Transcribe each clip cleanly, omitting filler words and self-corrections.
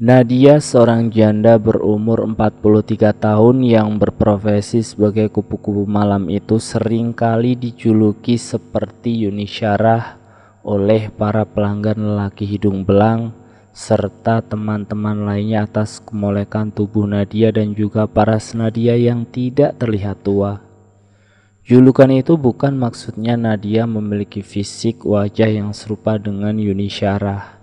Nadia, seorang janda berumur 43 tahun yang berprofesi sebagai kupu-kupu malam itu seringkali dijuluki seperti Yuni Syarah oleh para pelanggan lelaki hidung belang serta teman-teman lainnya atas kemolekan tubuh Nadia dan juga paras Nadia yang tidak terlihat tua. Julukan itu bukan maksudnya Nadia memiliki fisik wajah yang serupa dengan Yuni Syarah.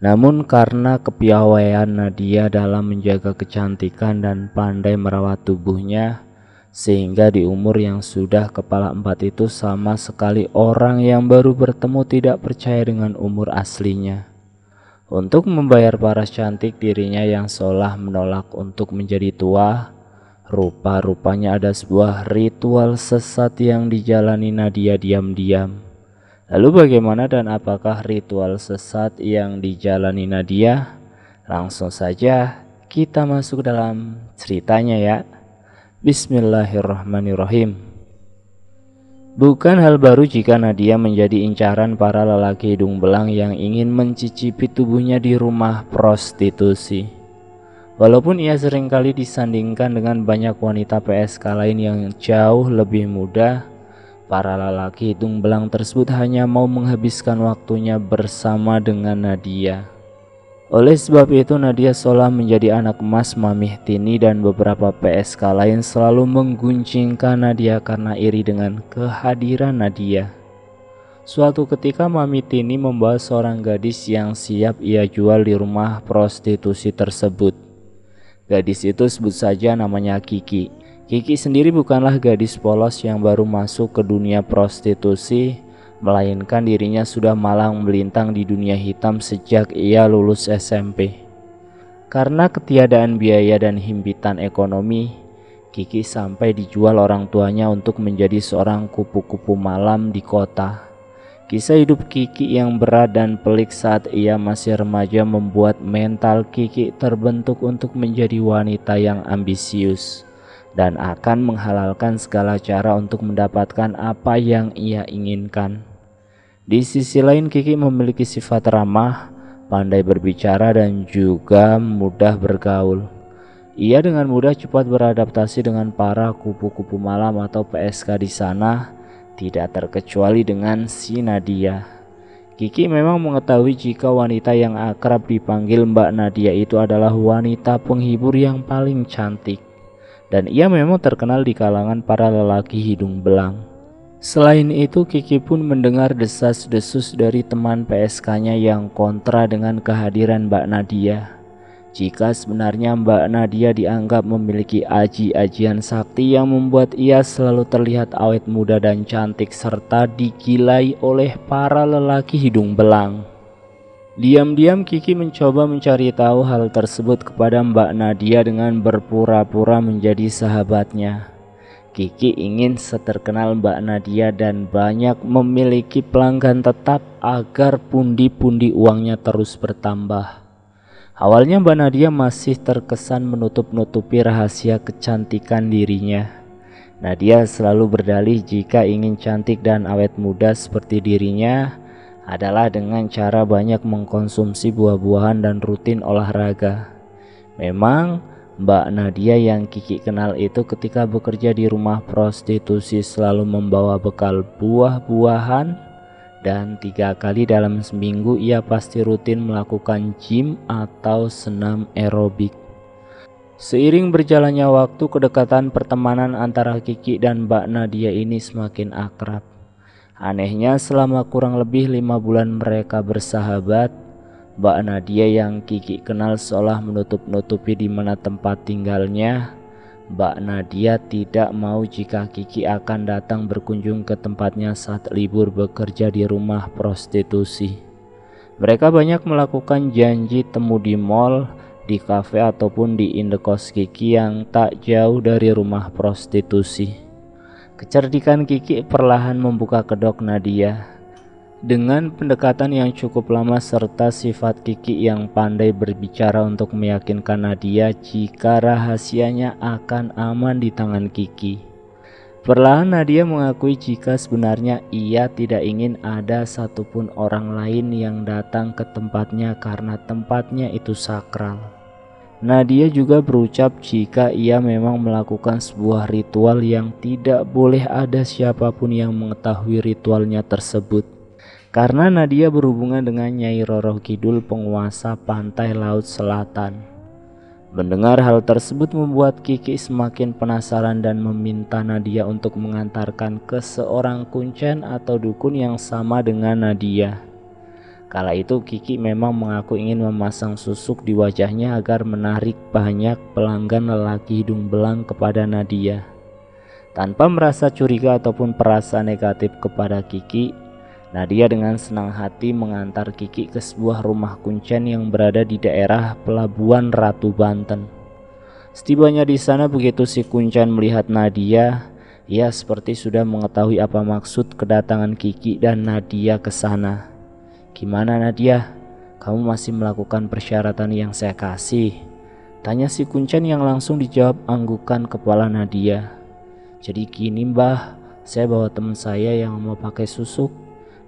Namun karena kepiawaian Nadia dalam menjaga kecantikan dan pandai merawat tubuhnya, sehingga di umur yang sudah kepala empat itu sama sekali orang yang baru bertemu tidak percaya dengan umur aslinya. Untuk membayar paras cantik dirinya yang seolah menolak untuk menjadi tua, rupa-rupanya ada sebuah ritual sesat yang dijalani Nadia diam-diam. Lalu bagaimana dan apakah ritual sesat yang dijalani Nadia? Langsung saja kita masuk dalam ceritanya ya. Bismillahirrahmanirrahim. Bukan hal baru jika Nadia menjadi incaran para lelaki hidung belang yang ingin mencicipi tubuhnya di rumah prostitusi. Walaupun ia seringkali disandingkan dengan banyak wanita PSK lain yang jauh lebih muda, para lelaki hidung belang tersebut hanya mau menghabiskan waktunya bersama dengan Nadia. Oleh sebab itu Nadia seolah menjadi anak emas Mamih Tini dan beberapa PSK lain selalu mengguncingkan Nadia karena iri dengan kehadiran Nadia. Suatu ketika Mami Tini membawa seorang gadis yang siap ia jual di rumah prostitusi tersebut. Gadis itu sebut saja namanya Kiki. Kiki sendiri bukanlah gadis polos yang baru masuk ke dunia prostitusi, melainkan dirinya sudah malang melintang di dunia hitam sejak ia lulus SMP. Karena ketiadaan biaya dan himpitan ekonomi, Kiki sampai dijual orang tuanya untuk menjadi seorang kupu-kupu malam di kota. Kisah hidup Kiki yang berat dan pelik saat ia masih remaja membuat mental Kiki terbentuk untuk menjadi wanita yang ambisius dan akan menghalalkan segala cara untuk mendapatkan apa yang ia inginkan. Di sisi lain Kiki memiliki sifat ramah, pandai berbicara dan juga mudah bergaul. Ia dengan mudah cepat beradaptasi dengan para kupu-kupu malam atau PSK di sana, tidak terkecuali dengan si Nadia. Kiki memang mengetahui jika wanita yang akrab dipanggil Mbak Nadia itu adalah wanita penghibur yang paling cantik. Dan ia memang terkenal di kalangan para lelaki hidung belang. Selain itu Kiki pun mendengar desas-desus dari teman PSK-nya yang kontra dengan kehadiran Mbak Nadia. Jika sebenarnya Mbak Nadia dianggap memiliki aji-ajian sakti yang membuat ia selalu terlihat awet muda dan cantik serta digilai oleh para lelaki hidung belang. Diam-diam Kiki mencoba mencari tahu hal tersebut kepada Mbak Nadia dengan berpura-pura menjadi sahabatnya. Kiki ingin seterkenal Mbak Nadia dan banyak memiliki pelanggan tetap agar pundi-pundi uangnya terus bertambah. Awalnya Mbak Nadia masih terkesan menutup-nutupi rahasia kecantikan dirinya. Nadia selalu berdalih jika ingin cantik dan awet muda seperti dirinya adalah dengan cara banyak mengkonsumsi buah-buahan dan rutin olahraga. Memang Mbak Nadia yang Kiki kenal itu ketika bekerja di rumah prostitusi selalu membawa bekal buah-buahan dan 3 kali dalam seminggu ia pasti rutin melakukan gym atau senam aerobik. Seiring berjalannya waktu, kedekatan pertemanan antara Kiki dan Mbak Nadia ini semakin akrab. Anehnya selama kurang lebih 5 bulan mereka bersahabat, Mbak Nadia yang Kiki kenal seolah menutup-nutupi di mana tempat tinggalnya. Mbak Nadia tidak mau jika Kiki akan datang berkunjung ke tempatnya saat libur bekerja di rumah prostitusi. Mereka banyak melakukan janji temu di mall, di kafe ataupun di indekos Kiki yang tak jauh dari rumah prostitusi. Kecerdikan Kiki perlahan membuka kedok Nadia. Dengan pendekatan yang cukup lama serta sifat Kiki yang pandai berbicara untuk meyakinkan Nadia jika rahasianya akan aman di tangan Kiki. Perlahan Nadia mengakui jika sebenarnya ia tidak ingin ada satupun orang lain yang datang ke tempatnya karena tempatnya itu sakral. Nadia juga berucap jika ia memang melakukan sebuah ritual yang tidak boleh ada siapapun yang mengetahui ritualnya tersebut. Karena Nadia berhubungan dengan Nyai Roro Kidul, penguasa pantai laut selatan. Mendengar hal tersebut membuat Kiki semakin penasaran dan meminta Nadia untuk mengantarkan ke seorang kuncen atau dukun yang sama dengan Nadia. Kala itu Kiki memang mengaku ingin memasang susuk di wajahnya agar menarik banyak pelanggan lelaki hidung belang kepada Nadia. Tanpa merasa curiga ataupun perasaan negatif kepada Kiki, Nadia dengan senang hati mengantar Kiki ke sebuah rumah kuncen yang berada di daerah Pelabuhan Ratu Banten. Setibanya di sana, begitu si kuncen melihat Nadia, ia seperti sudah mengetahui apa maksud kedatangan Kiki dan Nadia ke sana. "Gimana Nadia, kamu masih melakukan persyaratan yang saya kasih?" tanya si kuncen yang langsung dijawab anggukan kepala Nadia. "Jadi gini mbah, saya bawa teman saya yang mau pakai susuk,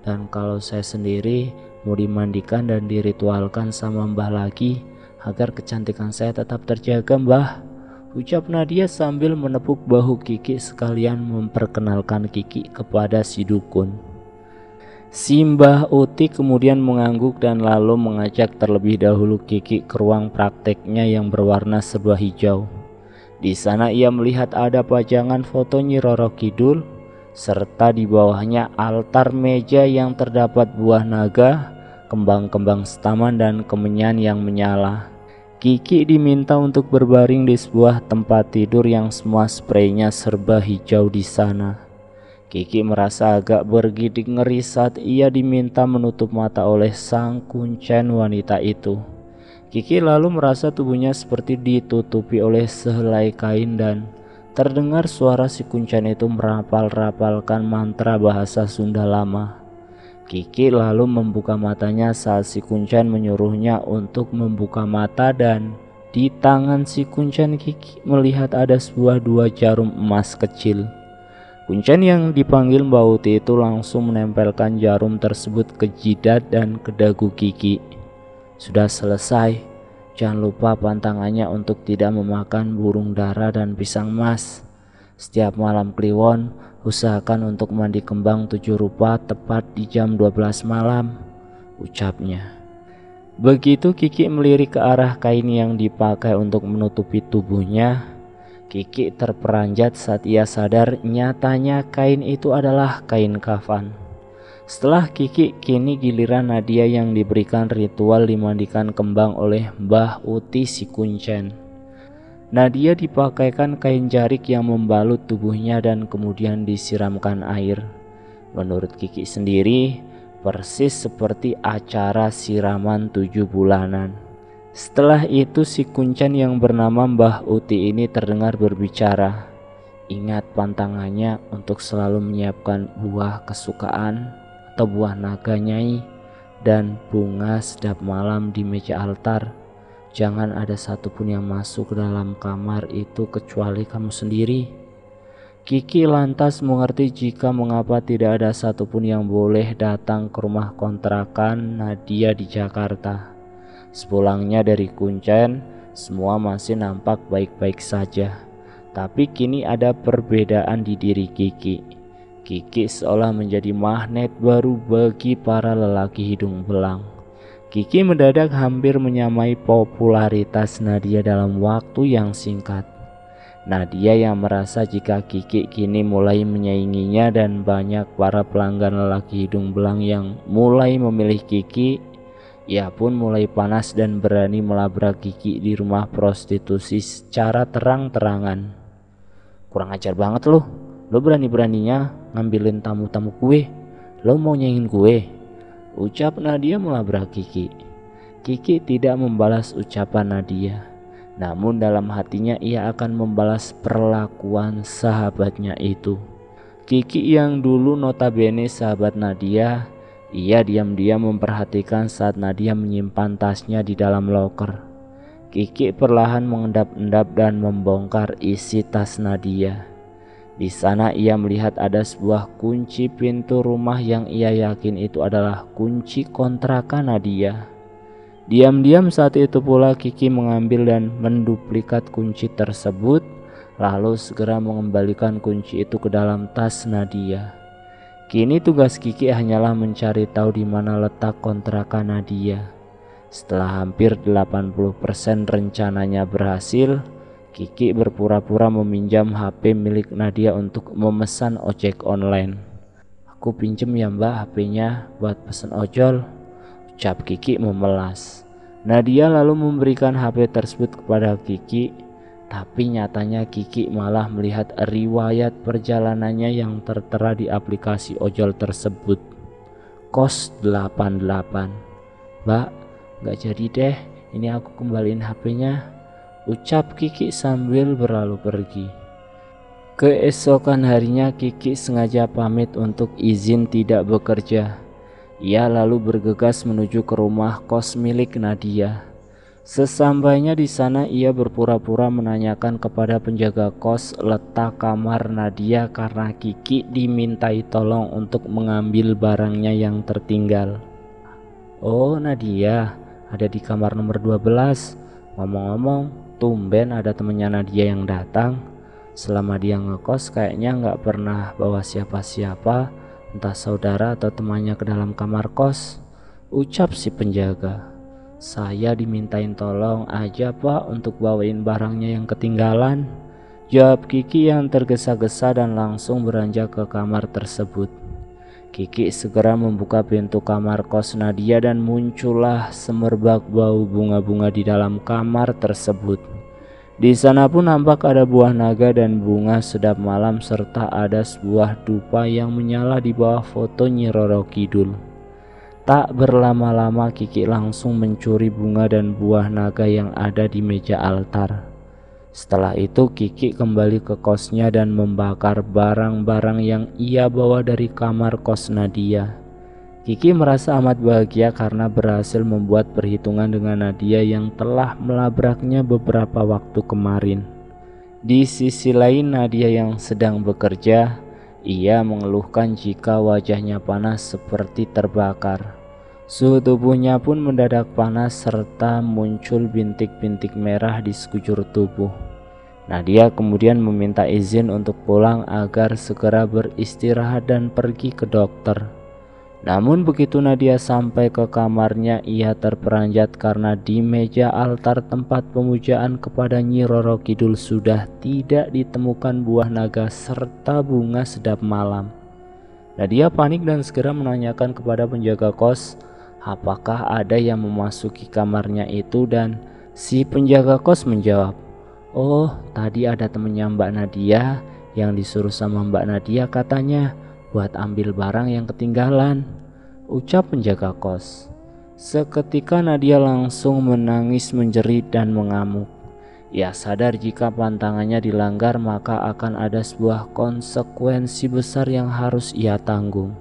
dan kalau saya sendiri mau dimandikan dan diritualkan sama mbah lagi agar kecantikan saya tetap terjaga mbah," ucap Nadia sambil menepuk bahu Kiki sekalian memperkenalkan Kiki kepada si dukun. Si Mbah Uti kemudian mengangguk dan lalu mengajak terlebih dahulu Kiki ke ruang prakteknya yang berwarna serba hijau. Di sana ia melihat ada pajangan foto Nyi Roro Kidul, serta di bawahnya altar meja yang terdapat buah naga, kembang-kembang setaman dan kemenyan yang menyala. Kiki diminta untuk berbaring di sebuah tempat tidur yang semua spraynya serba hijau di sana. Kiki merasa agak bergidik ngeri saat ia diminta menutup mata oleh sang kuncen wanita itu. Kiki lalu merasa tubuhnya seperti ditutupi oleh sehelai kain dan terdengar suara si kuncen itu merapal-rapalkan mantra bahasa Sunda lama. Kiki lalu membuka matanya saat si kuncen menyuruhnya untuk membuka mata, dan di tangan si kuncen Kiki melihat ada sebuah 2 jarum emas kecil. Kuncen yang dipanggil Mbak Uti itu langsung menempelkan jarum tersebut ke jidat dan ke dagu Kiki. "Sudah selesai, jangan lupa pantangannya untuk tidak memakan burung dara dan pisang emas. Setiap malam kliwon, usahakan untuk mandi kembang 7 rupa tepat di jam 12 malam," ucapnya. Begitu Kiki melirik ke arah kain yang dipakai untuk menutupi tubuhnya, Kiki terperanjat saat ia sadar nyatanya kain itu adalah kain kafan. Setelah Kiki, kini giliran Nadia yang diberikan ritual dimandikan kembang oleh Mbah Uti si kuncen. Nadia dipakaikan kain jarik yang membalut tubuhnya dan kemudian disiramkan air. Menurut Kiki sendiri, persis seperti acara siraman 7 bulanan. Setelah itu si kuncen yang bernama Mbah Uti ini terdengar berbicara. "Ingat pantangannya untuk selalu menyiapkan buah kesukaan atau buah naga Nyai dan bunga setiap malam di meja altar. Jangan ada satupun yang masuk ke dalam kamar itu kecuali kamu sendiri." Kiki lantas mengerti jika mengapa tidak ada satupun yang boleh datang ke rumah kontrakan Nadia di Jakarta. Sepulangnya dari kuncen, semua masih nampak baik-baik saja. Tapi kini ada perbedaan di diri Kiki. Kiki seolah menjadi magnet baru bagi para lelaki hidung belang. Kiki mendadak hampir menyamai popularitas Nadia dalam waktu yang singkat. Nadia yang merasa jika Kiki kini mulai menyainginya dan banyak para pelanggan lelaki hidung belang yang mulai memilih Kiki, ia pun mulai panas dan berani melabrak Kiki di rumah prostitusi secara terang-terangan. "Kurang ajar banget lo berani-beraninya ngambilin tamu-tamu kue. Lo mau nyaingin kue?" ucap Nadia melabrak Kiki. Kiki tidak membalas ucapan Nadia, namun dalam hatinya ia akan membalas perlakuan sahabatnya itu. Kiki yang dulu notabene sahabat Nadia, ia diam-diam memperhatikan saat Nadia menyimpan tasnya di dalam loker. Kiki perlahan mengendap-endap dan membongkar isi tas Nadia. Di sana ia melihat ada sebuah kunci pintu rumah yang ia yakin itu adalah kunci kontrakan Nadia. Diam-diam saat itu pula Kiki mengambil dan menduplikat kunci tersebut, lalu segera mengembalikan kunci itu ke dalam tas Nadia. Kini tugas Kiki hanyalah mencari tahu di mana letak kontrakan Nadia. Setelah hampir 80% rencananya berhasil, Kiki berpura-pura meminjam HP milik Nadia untuk memesan ojek online. "Aku pinjem ya mbak HP-nya buat pesen ojol," ucap Kiki memelas. Nadia lalu memberikan HP tersebut kepada Kiki, tapi nyatanya Kiki malah melihat riwayat perjalanannya yang tertera di aplikasi ojol tersebut. Kos 88. "Mbak, gak jadi deh, ini aku kembaliin HP-nya," ucap Kiki sambil berlalu pergi. Keesokan harinya Kiki sengaja pamit untuk izin tidak bekerja. Ia lalu bergegas menuju ke rumah kos milik Nadia. Sesampainya di sana ia berpura-pura menanyakan kepada penjaga kos letak kamar Nadia karena Kiki dimintai tolong untuk mengambil barangnya yang tertinggal. "Oh, Nadia ada di kamar nomor 12. Ngomong-ngomong, tumben ada temennya Nadia yang datang. Selama dia ngekos kayaknya nggak pernah bawa siapa-siapa, entah saudara atau temannya ke dalam kamar kos," ucap si penjaga. "Saya dimintain tolong aja pak untuk bawain barangnya yang ketinggalan," jawab Kiki yang tergesa-gesa dan langsung beranjak ke kamar tersebut. Kiki segera membuka pintu kamar kos Nadia dan muncullah semerbak bau bunga-bunga di dalam kamar tersebut. Di sana pun nampak ada buah naga dan bunga sedap malam serta ada sebuah dupa yang menyala di bawah foto Nyi Roro Kidul. Tak berlama-lama Kiki langsung mencuri bunga dan buah naga yang ada di meja altar. Setelah itu Kiki kembali ke kosnya dan membakar barang-barang yang ia bawa dari kamar kos Nadia. Kiki merasa amat bahagia karena berhasil membuat perhitungan dengan Nadia yang telah melabraknya beberapa waktu kemarin. Di sisi lain Nadia yang sedang bekerja, ia mengeluhkan jika wajahnya panas seperti terbakar. Suhu tubuhnya pun mendadak panas serta muncul bintik-bintik merah di sekujur tubuh. Nadia kemudian meminta izin untuk pulang agar segera beristirahat dan pergi ke dokter. Namun begitu Nadia sampai ke kamarnya, ia terperanjat karena di meja altar tempat pemujaan kepada Nyi Roro Kidul sudah tidak ditemukan buah naga serta bunga sedap malam. Nadia panik dan segera menanyakan kepada penjaga kos apakah ada yang memasuki kamarnya itu, dan si penjaga kos menjawab, "Oh, tadi ada temennya Mbak Nadia yang disuruh sama Mbak Nadia katanya buat ambil barang yang ketinggalan," ucap penjaga kos. Seketika Nadia langsung menangis menjerit dan mengamuk. Ia sadar jika pantangannya dilanggar maka akan ada sebuah konsekuensi besar yang harus ia tanggung.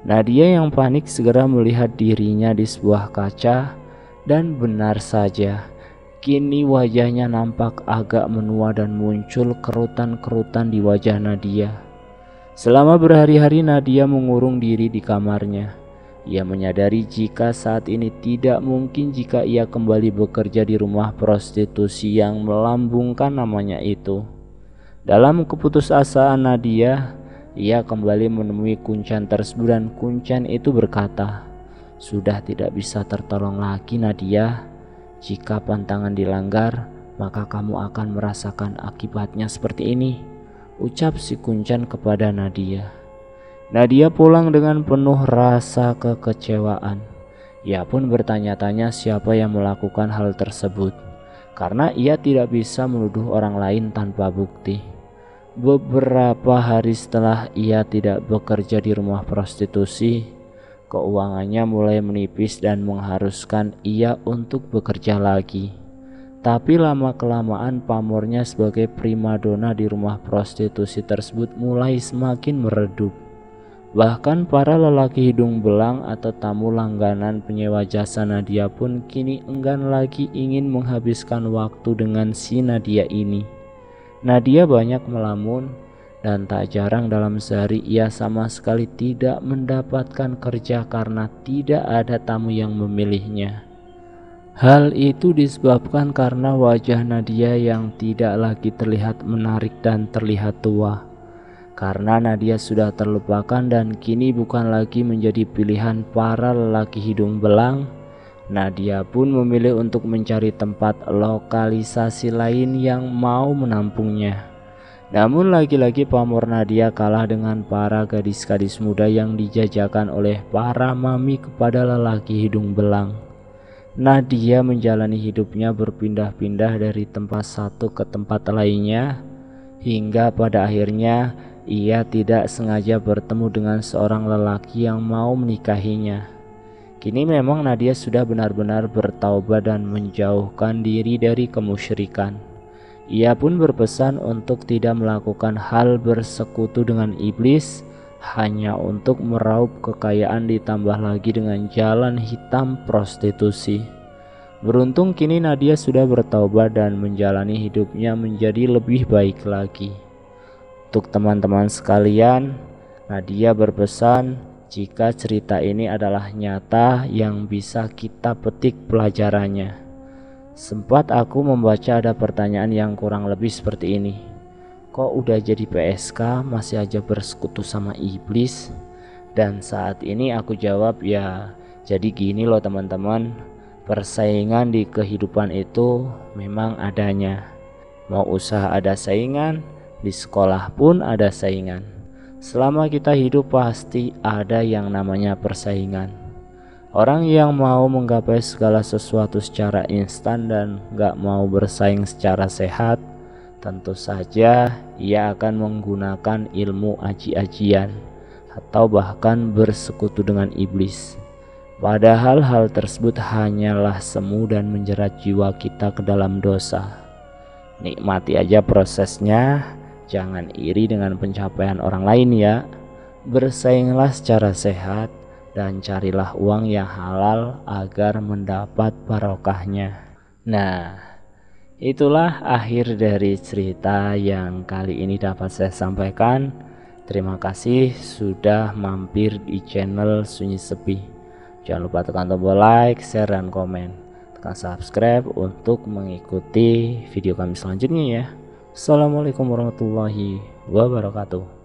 Nadia yang panik segera melihat dirinya di sebuah kaca dan benar saja, kini wajahnya nampak agak menua dan muncul kerutan-kerutan di wajah Nadia. Selama berhari-hari Nadia mengurung diri di kamarnya. Ia menyadari jika saat ini tidak mungkin jika ia kembali bekerja di rumah prostitusi yang melambungkan namanya itu. Dalam keputusasaan Nadia, ia kembali menemui Kuncen tersebut dan Kuncen itu berkata, "Sudah tidak bisa tertolong lagi Nadia. Jika pantangan dilanggar, maka kamu akan merasakan akibatnya seperti ini," ucap si Kuncen kepada Nadia. Nadia pulang dengan penuh rasa kekecewaan. Ia pun bertanya-tanya siapa yang melakukan hal tersebut, karena ia tidak bisa menuduh orang lain tanpa bukti. Beberapa hari setelah ia tidak bekerja di rumah prostitusi, keuangannya mulai menipis dan mengharuskan ia untuk bekerja lagi. Tapi lama-kelamaan pamornya sebagai primadona di rumah prostitusi tersebut mulai semakin meredup. Bahkan para lelaki hidung belang atau tamu langganan penyewa jasa Nadia pun kini enggan lagi ingin menghabiskan waktu dengan si Nadia ini. Nadia banyak melamun dan tak jarang dalam sehari ia sama sekali tidak mendapatkan kerja karena tidak ada tamu yang memilihnya. Hal itu disebabkan karena wajah Nadia yang tidak lagi terlihat menarik dan terlihat tua. Karena Nadia sudah terlupakan dan kini bukan lagi menjadi pilihan para lelaki hidung belang, Nadia pun memilih untuk mencari tempat lokalisasi lain yang mau menampungnya. Namun lagi-lagi pamor Nadia kalah dengan para gadis-gadis muda yang dijajakan oleh para mami kepada lelaki hidung belang. Nadia menjalani hidupnya berpindah-pindah dari tempat satu ke tempat lainnya, hingga pada akhirnya ia tidak sengaja bertemu dengan seorang lelaki yang mau menikahinya. Kini memang Nadia sudah benar-benar bertaubat dan menjauhkan diri dari kemusyrikan. Ia pun berpesan untuk tidak melakukan hal bersekutu dengan iblis hanya untuk meraup kekayaan, ditambah lagi dengan jalan hitam prostitusi. Beruntung kini Nadia sudah bertaubat dan menjalani hidupnya menjadi lebih baik lagi. Untuk teman-teman sekalian, Nadia berpesan jika cerita ini adalah nyata yang bisa kita petik pelajarannya. Sempat aku membaca ada pertanyaan yang kurang lebih seperti ini. Kok udah jadi PSK masih aja bersekutu sama iblis? Dan saat ini aku jawab, ya jadi gini loh teman-teman, persaingan di kehidupan itu memang adanya. Mau usaha ada saingan, di sekolah pun ada saingan. Selama kita hidup pasti ada yang namanya persaingan. Orang yang mau menggapai segala sesuatu secara instan dan gak mau bersaing secara sehat, tentu saja ia akan menggunakan ilmu aji-ajian atau bahkan bersekutu dengan iblis. Padahal hal tersebut hanyalah semu dan menjerat jiwa kita ke dalam dosa. Nikmati aja prosesnya, jangan iri dengan pencapaian orang lain ya. Bersainglah secara sehat dan carilah uang yang halal agar mendapat barokahnya. Nah, itulah akhir dari cerita yang kali ini dapat saya sampaikan. Terima kasih sudah mampir di channel Sunyi Sepi. Jangan lupa tekan tombol like, share, dan komen. Tekan subscribe untuk mengikuti video kami selanjutnya ya. Assalamualaikum warahmatullahi wabarakatuh.